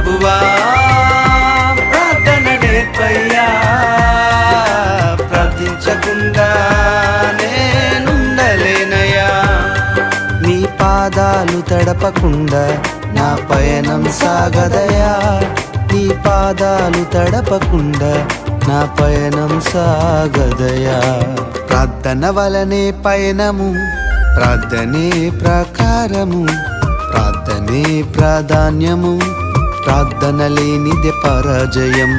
ప్రభువా ప్రార్థన నేర్పయ్యా, ప్రార్థించకుండా నేనుండలేనయ్యా. నీ పాదాలు తడపకుండా నా పయనం సాగదయా, నీ పాదాలు తడపకుండా నా పయనం సాగదయా. ప్రార్థన వలనే పయనము, ప్రార్థనే ప్రకారము, ప్రార్థనే ప్రాధాన్యము, ప్రార్థన లేనిదే పరాజయం.